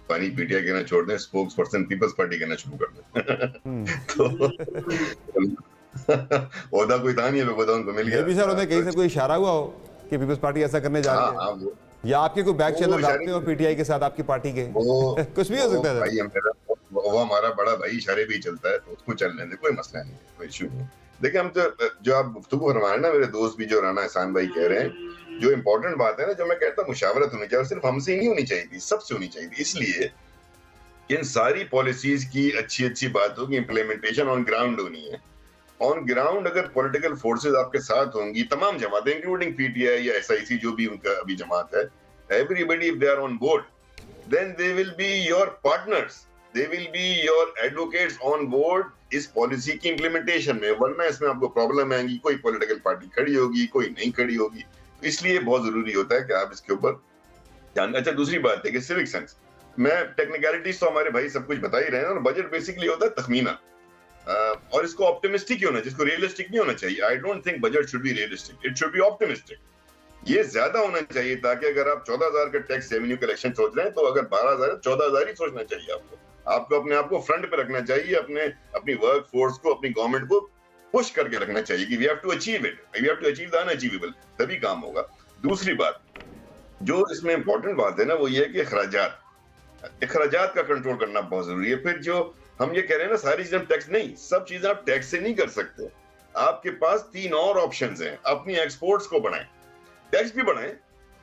पानी पीटीआई कहना छोड़ दें, स्पोक्स पर्सन पीपल्स पार्टी कहना शुरू कर दें। तो ओहदा कोई था नहीं, उनको मिल गया। भी सर उन्हें कहीं से कोई इशारा हुआ हो कि पीपल्स पार्टी ऐसा करने जा रही है, या आपके कोई बैक चैनल रखते हो पीटीआई के साथ आपकी पार्टी के? कुछ भी हो सकता है भाई, वो हमारा बड़ा भाई इशारे भी चलता है, तो उसको चलने दे, कोई मसला नहीं, कोई इशू नहीं। देखिए, हम जो आप गुफ्तगू फरमाए ना, मेरे दोस्त भी जो राना एहसान भाई कह रहे हैं, जो इंपॉर्टेंट बात है ना, जो मैं कहता हूँ मुशावरत होनी चाहिए, और सिर्फ हमसे ही नहीं होनी चाहिए थी, सबसे होनी चाहिए थी। इसलिए इन सारी पॉलिसीज की अच्छी बातों की इम्प्लीमेंटेशन ऑन ग्राउंड होनी है। ऑन ग्राउंड अगर पॉलिटिकल फोर्सेज आपके साथ होंगी, तमाम जमातें इंक्लूडिंग पीटीआई या एसआईसी जो भी उनका अभी जमात है, everybody if they are on board, then they will be your partners, they will be your advocates on board इस पॉलिसी की इम्प्लीमेंटेशन में। वरना इसमें आपको प्रॉब्लम आएंगी, कोई पॉलिटिकल पार्टी खड़ी होगी, कोई नहीं खड़ी होगी। इसलिए बहुत जरूरी होता है कि आप इसके ऊपर ध्यान। अच्छा, दूसरी बात है कि सिविक सेंस, मैं टेक्निकलिटीज तो हमारे भाई सब कुछ बता ही रहे हैं, और बजट बेसिकली होता है तखमीना, और इसको ऑप्टिमिस्टिक ही होना चाहिए, इसको रियलिस्टिक नहीं होना चाहिए। I don't think budget should be realistic, it should be optimistic. ये ज्यादा होना चाहिए, ताकि अगर आप 14,000 का टैक्स रेवेन्यू कलेक्शन सोच रहे हैं, तो अगर 12,000 14,000 ही सोचना चाहिए। आपको अपने आप को फ्रंट पे रखना चाहिए, अपनी वर्क फोर्स को, अपनी गवर्नमेंट को पुश करके रखना चाहिए कि we have to achieve it, we have to achieve the unachievable, तभी काम होगा। दूसरी बात जो इसमें इंपॉर्टेंट बात है ना, वो ये है कि अखराजात का कंट्रोल करना बहुत जरूरी है। फिर जो हम ये कह रहे हैं ना, सारी चीजें टैक्स नहीं, सब चीजें आप टैक्स से नहीं कर सकते। आपके पास 3 और ऑप्शंस हैं। अपनी एक्सपोर्ट्स को बढ़ाएं, टैक्स भी बढ़ाएं,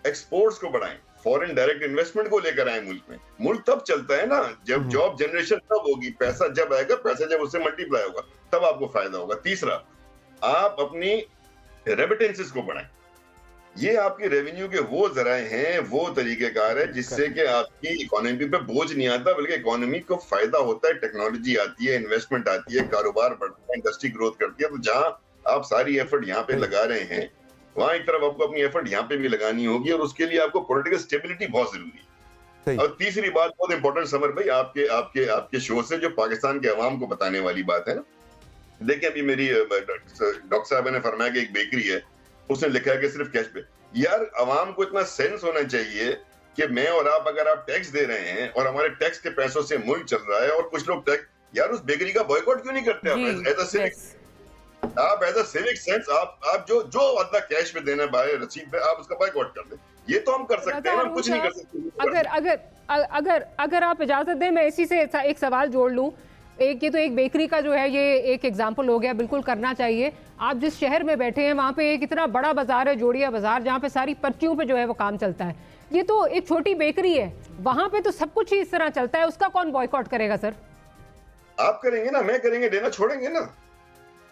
एक्सपोर्ट्स को बढ़ाएं, फॉरेन डायरेक्ट इन्वेस्टमेंट को लेकर आए मुल्क में। मुल्क तब चलता है ना जब जॉब जनरेशन तब होगी, पैसा जब आएगा, पैसा जब उससे मल्टीप्लाई होगा, तब आपको फायदा होगा। तीसरा, आप अपनी रेमिटेंसेस को बढ़ाएं। ये आपके रेवेन्यू के वो जराए हैं, वो तरीकेकार है जिससे कि आपकी इकोनॉमी पे बोझ नहीं आता, बल्कि इकोनॉमी को फायदा होता है। टेक्नोलॉजी आती है, इन्वेस्टमेंट आती है, कारोबार बढ़ता है, इंडस्ट्री ग्रोथ करती है। तो जहां आप सारी एफर्ट यहाँ पे लगा रहे हैं, वहां एक तरफ आपको अपनी एफर्ट यहाँ पे भी लगानी होगी, और उसके लिए आपको पॉलिटिकल स्टेबिलिटी बहुत जरूरी है। और तीसरी बात बहुत इंपॉर्टेंट समर भाई, आपके शो से जो पाकिस्तान के अवाम को बताने वाली बात है ना, देखिए अभी मेरी डॉक्टर साहब ने फरमाया कि एक बेकरी है, उसने लिखा है कि सिर्फ कैश पे। यार, अवाम को इतना सेंस होना चाहिए कि मैं और आप, अगर आप टैक्स दे रहे हैं और हमारे टैक्स के पैसों से मुल्क चल रहा है, और कुछ लोग टैक्स, यार उस बेकरी का बॉयकॉट क्यों नहीं करते आप एज अ सिविक सेंस? आप जो अदा कैश में देना है रसीद पे, आप उसका बॉयकॉट कर दें। ये तो हम कर सकते हैं, हम कुछ नहीं कर सकते। अगर आप इजाजत दें, मैं इसी से एक सवाल जोड़ लूं। ये तो एक बेकरी का जो है ये एक एग्जाम्पल हो गया, बिल्कुल करना चाहिए। आप जिस शहर में बैठे हैं वहाँ पे एक इतना बड़ा बाजार है, जोड़िया बाजार, जहाँ पे सारी पर्चियों पे जो है वो काम चलता है। ये तो एक छोटी बेकरी है, वहाँ पे तो सब कुछ ही इस तरह चलता है, उसका कौन बॉयकॉट करेगा सर? आप करेंगे ना, मैं करेंगे, देना छोड़ेंगे ना।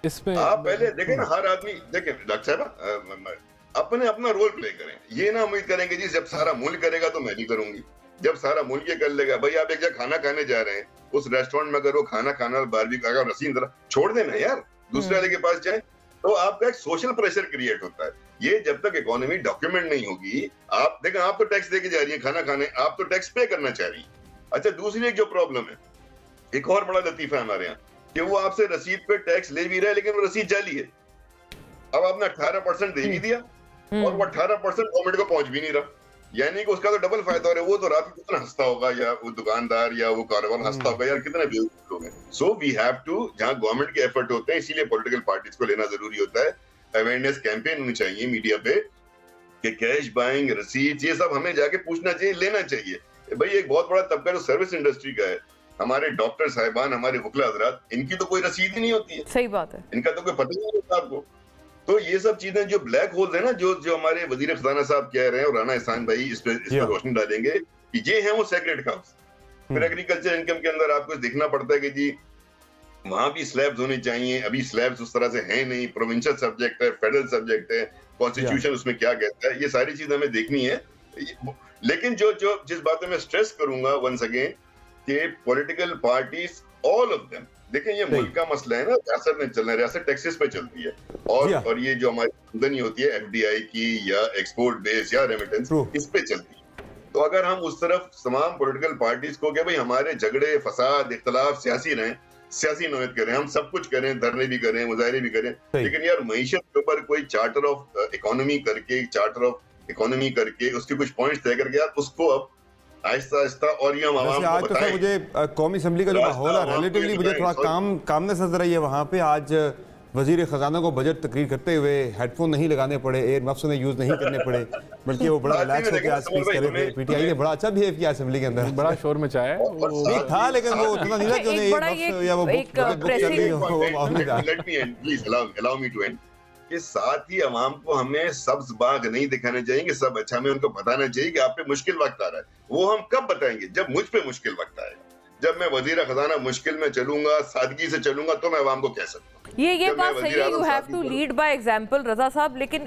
इसमें आप पहले देखें ना, हर आदमी देखें, डॉक्टर साहब अपना रोल प्ले करें। ये ना उम्मीद करेंगे जी जब सारा मुल्क करेगा तो मैं भी करूंगी। जब सारा मुल्क ये कर लेगा, भाई आप एक जगह खाना खाने जा रहे हैं, उस रेस्टोरेंट में अगर वो खाना खाना बारबेक्यू का रसीद छोड़ देना यार, दूसरे वाले के पास जाए, तो आपका एक सोशल प्रेशर क्रिएट होता है। ये जब तक इकोनॉमी डॉक्यूमेंट नहीं होगी, आप देखें, आप तो टैक्स देके जा रही है खाना खाने, आप तो टैक्स पे करना चाह रही है। अच्छा, दूसरी एक जो प्रॉब्लम है, एक और बड़ा लतीफा है हमारे यहाँ, कि वो आपसे रसीद पे टैक्स ले भी रहा है, लेकिन वो रसीद जाली है। अब आपने 18% दे भी दिया, और वो 18% गवर्नमेंट को पहुंच भी नहीं रहा। यानी कि उसका तो डबल फायदा हो रहा है। वो तो रात को कितना हंसता होगा, या वो दुकानदार या वो कारोबार हंसता होगा, यार कितने बेवकूफ लोग हैं। सो वी हैव टू, जहां गवर्नमेंट के एफर्ट होते हैं, इसीलिए पॉलिटिकल पार्टीज को लेना जरूरी होता है। अवेयरनेस कैंपेन होनी चाहिए मीडिया पे कि कैश बाइंग, रसीद, ये सब हमें जाके पूछना चाहिए, लेना चाहिए। भाई एक बहुत बड़ा तबका जो सर्विस इंडस्ट्री का है, हमारे डॉक्टर साहिबान, हमारे वकील हजरात, इनकी तो कोई रसीद ही नहीं होती है। सही बात है, इनका तो कोई पता ही नहीं होता आपको। तो ये सब चीजें जो ब्लैक होल्स है ना, जो हमारे वजीर खजाना साहब कह रहे हैं और राना एहसान भाई इस पे रोशनी डालेंगे कि ये है वो सेक्रेट काउस। फिर एग्रीकल्चर इनकम के अंदर आपको देखना पड़ता है कि जी वहां भी स्लैब्स होने चाहिए। अभी स्लैब्स उस तरह से हैं नहीं, प्रोविंशियल सब्जेक्ट है, फेडरल सब्जेक्ट है, कॉन्स्टिट्यूशन उसमें क्या कहता है, ये सारी चीज हमें देखनी है। लेकिन जिस बात में स्ट्रेस करूंगा वंस अगेन कि political parties all of them, देखें ये मुल्क का मसला है ना, रियासत में चलना है, रियासत टैक्सेस पे चलती है, और ये जो हमारी आमदनी होती है एफडीआई की या एक्सपोर्ट बेस या रेमिटेंस, इस पे चलती है। तो अगर हम उस तरफ तमाम पॉलिटिकल पार्टीज को कि भाई हमारे झगड़े, फसाद, इख्तलाफ सियासी रहें, सियासी नोयत करें, हम सब कुछ करें, धरने भी करें, मुजाहरे भी करें, लेकिन यार मईशत के ऊपर कोई चार्टर ऑफ इकोनॉमी करके उसके कुछ पॉइंट्स तय करके यार उसको अब आहिस्ता आहिस्ता, और ये आज तो सर मुझे कौमी असम्बली का जो माहौल है रिलेटिवली मुझे थोड़ा कामनेस नजर आई है वहाँ पे। आज वजीर खजाना को बजट तकरीर करते हुए हेडफोन नहीं लगाने पड़े, एयर मफ्स ने यूज नहीं करने पड़े, बल्कि वो बड़ा रिलैक्स होकर आज स्पीच कर रहे थे। पीटीआई ने बड़ा अच्छा बिहेव किया असेंबली के अंदर, बड़ा शोर मचाया ठीक था, लेकिन वो उतना नहीं था कि उन्हें या वो बुक कर ली हो। के साथ ही अवाम को हमें सब्ज बाग नहीं दिखाने चाहिए कि सब अच्छा, हमें उनको बताना चाहिए कि आप पे मुश्किल वक्त आ रहा है। वो हम कब बताएंगे? जब मुझ पे मुश्किल वक्त आएगा, जब मैं वजीर खजाना मुश्किल में चलूंगा, सादगी से चलूंगा, तो मैं अवाम को कह सकता हूँ। ये बात सही है, you have to lead by example Raza साहब। लेकिन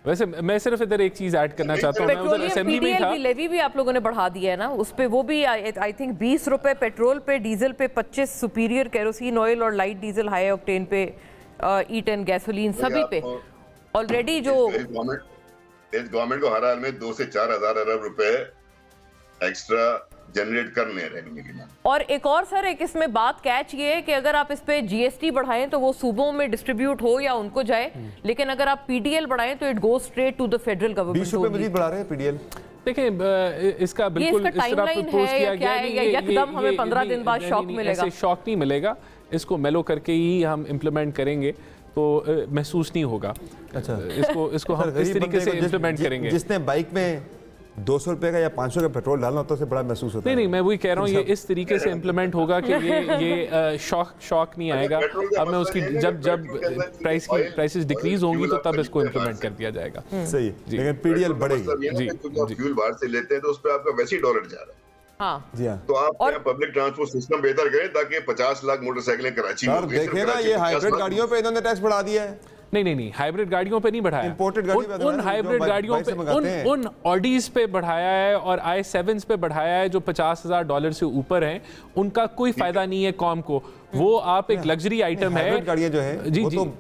वैसे मैं सिर्फ इधर एक चीज ऐड करना चाहता हूँ, मैं उधर असेंबली में था, लेवी भी आप लोगों ने बढ़ा दिया है ना, उस पे वो भी आई थिंक 20 रुपए पेट्रोल पे, डीजल पे 25, सुपीरियर केरोसिन ऑयल और लाइट डीजल हाई ऑक्टेन पे, E10 गैसोलीन सभी पे ऑलरेडी जो गवर्नमेंट को हर हाल में 2 से 4 हज़ार अरब रुपए एक्स्ट्रा जनरेट करने हैं। और एक और सर, एक इसमें बात कैच ये है कि अगर आप इस पे जीएसटी बढ़ाएं तो वो सूबों में डिस्ट्रीब्यूट हो या उनको जाए, लेकिन अगर आप पीडीएल बढ़ाएं तो it goes straight to the federal government. 20 रुपए मजीद बढ़ा रहे हैं पीडीएल। देखिए इसका बिल्कुल इस तरह प्रपोज किया गया है, एकदम हमें 15 दिन बाद शॉक मिलेगा, ऐसे शॉक नहीं मिलेगा, इसको मेलो करके ही हम इम्प्लीमेंट करेंगे तो महसूस नहीं होगा। अच्छा, इसको हम इस तरीके से इम्प्लीमेंट करेंगे। जिसने बाइक में 200 रुपए का या 500 का पेट्रोल डालना होता है, बड़ा महसूस होता है। नहीं, मैं वही कह रहा हूँ, ये इस तरीके से इम्प्लीमेंट होगा कि ये शॉक नहीं आएगा। अब मैं उसकी जब प्राइसेस डिक्रीज होंगी तो तब इसको इम्प्लीमेंट कर दिया जाएगा। सही, लेकिन पीडीएल बढ़ेगी। जी, फ्यूल बाहर से लेते हैं तो उस पर आपका वैसे ही डॉलर जा रहा है। हाँ जी हाँ, तो आप पब्लिक ट्रांसपोर्ट सिस्टम बेहतर करें ताकि 50 लाख मोटरसाइकिलें कराची में देखें ना, ये हाइब्रिड गाड़ियों पे इन्होंने टैक्स बढ़ा दिया है। नहीं, हाइब्रिड गाड़ियों पे नहीं बढ़ाया, इंपोर्टेड गाड़ी पे उन हाइब्रिड गाड़ियों पे, उन ऑडीज पे बढ़ाया है और i7s पे बढ़ाया है जो $50,000 से ऊपर हैं। उनका कोई फायदा नहीं है कौम को, वो आप एक लग्जरी आइटम है। गाड़ियां जो है जी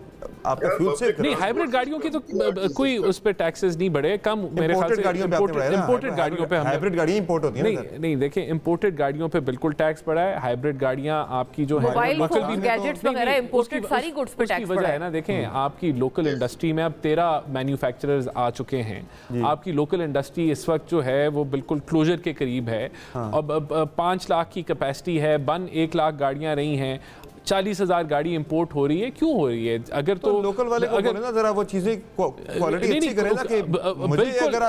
आपका फ्यूल से नहीं, हाइब्रिड गाड़ियों की तो कोई उस पे टैक्सेस नहीं बढ़े, कम मेरे ख्याल से इंपोर्टेड गाड़ियों पे हाइब्रिड गाड़ियां इंपोर्ट होती हैं। नहीं देखिए, इंपोर्टेड गाड़ियों पे बिल्कुल टैक्स बढ़ा है। हाइब्रिड गाड़ियां आपकी जो है गैजेट्स वगैरह इंपोर्टेड सारी गुड्स पे टैक्स वजह है ना। देखें आपकी लोकल इंडस्ट्री में अब 13 मैन्युफैक्चरर्स आ चुके हैं। आपकी लोकल इंडस्ट्री इस वक्त जो है वो बिल्कुल क्लोजर के करीब है। अब 5 लाख की कैपेसिटी है, 1 लाख गाड़ियां रही हैं, 40,000 गाड़ी इंपोर्ट हो रही है। क्यों हो रही है? अगर तो लोकल वाले को बोले ना जरा वो चीजें क्वालिटी अच्छी करें ना, कि मुझे अगर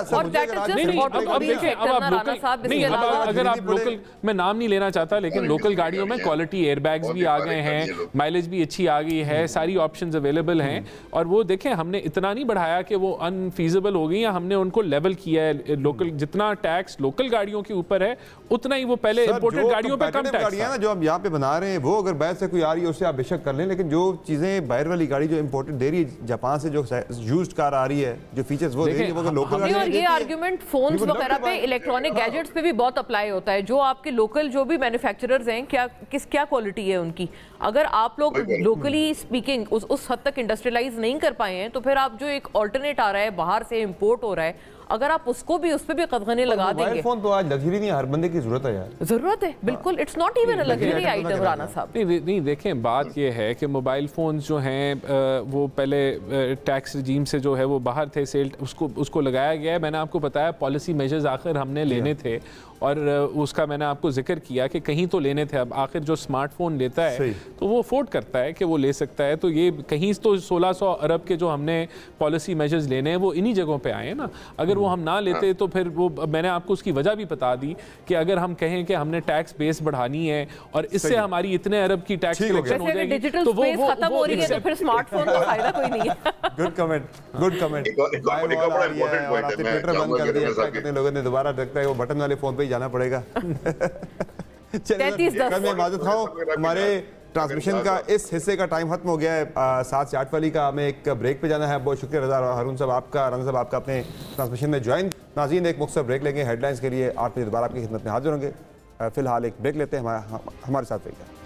अगर आप लोकल, मैं नाम नहीं लेना चाहता, लेकिन लोकल गाड़ियों में क्वालिटी एयरबैग्स भी आ गए हैं, माइलेज भी अच्छी आ गई है, सारी ऑप्शंस अवेलेबल हैं। और वो देखें, हमने इतना नहीं बढ़ाया कि वो अनफीजिबल हो गई, या हमने उनको लेवल किया है। लोकल जितना टैक्स लोकल गाड़ियों के ऊपर है उतना ही वो पहले इंपोर्टेड गाड़ियों पे कम टैक्स था। जो हम यहाँ पे बना रहे हैं वो अगर बाहर से कोई आ रही है उससे आप बेशक कर लें, लेकिन जो चीजें बाहर वाली गाड़ी जो इंपोर्टेड दे रही है जापान से, जो यूज्ड कार आ रही है, जो फीचर्स वो दे रही है, वो लोकल गाड़ी है। ये आर्गुमेंट फोन्स वगैरह पे, इलेक्ट्रॉनिक गैजेट्स पे भी बहुत अप्लाई होता है। जो आपके लोकल जो भी मैन्युफैक्चरर्स हैं, क्या क्वालिटी है उनकी, अगर आप लोग लोकली स्पीकिंग उस हद तक इंडस्ट्रियलाइज नहीं कर पाए हैं, तो फिर आप जो एक ऑल्टरनेट आ रहा है बाहर से इंपोर्ट हो रहा है, अगर आप उसको भी उस पर भी कदगने लगा देंगे। फोन तो आज लग्जरी नहीं, हर बंदे की जरूरत है यार, जरूरत है बिल्कुल, it's not even a luxury item Rana साहब। नहीं देखें, बात ये है कि मोबाइल फ़ोन्स जो हैं वो पहले टैक्स रजीम से जो है वो बाहर थे, सेल उसको लगाया गया है। मैंने आपको बताया पॉलिसी मेजर्स आखिर हमने लेने थे और उसका मैंने आपको जिक्र किया कि कहीं तो लेने थे। अब आखिर जो स्मार्टफोन लेता है तो वो अफोर्ड करता है कि वो ले सकता है, तो ये कहीं तो 1600 अरब के जो हमने पॉलिसी मेजर्स लेने हैं वो इन्हीं जगहों पे आए हैं ना। अगर वो हम ना लेते तो फिर वो, मैंने आपको उसकी वजह भी बता दी कि अगर हम कहें कि हमने टैक्स बेस बढ़ानी है और इससे हमारी इतने अरब की टैक्स कलेक्शन हो जाएगी डिजिटल तो स्पेस खत्म हो रही है तो फिर स्मार्टफोन का फायदा कोई नहीं है। Good comment, good comment. एक और बड़ा इंपॉर्टेंट पॉइंट है, मैं चाहूंगा कि कितने लोगों ने दोबारा लगता है वो बटन वाले फोन पे ही जाना पड़ेगा। चलिए मैं माजूद खाऊं, हमारे ट्रांसमिशन का इस हिस्से का टाइम खत्म हो गया है। 7 से 8 वाली का हमें एक ब्रेक पे जाना है। बहुत शुक्रिया रज़ा और हारून साहब आपका, राना साहब आपका अपने ट्रांसमिशन में ज्वाइन। नाज़रीन एक मुख्तसर ब्रेक लेंगे, हेडलाइंस के लिए 8 बजे दोबारा आपकी खिदमत में हाजिर होंगे। फिलहाल एक ब्रेक लेते हैं, हमारे साथ रहिएगा।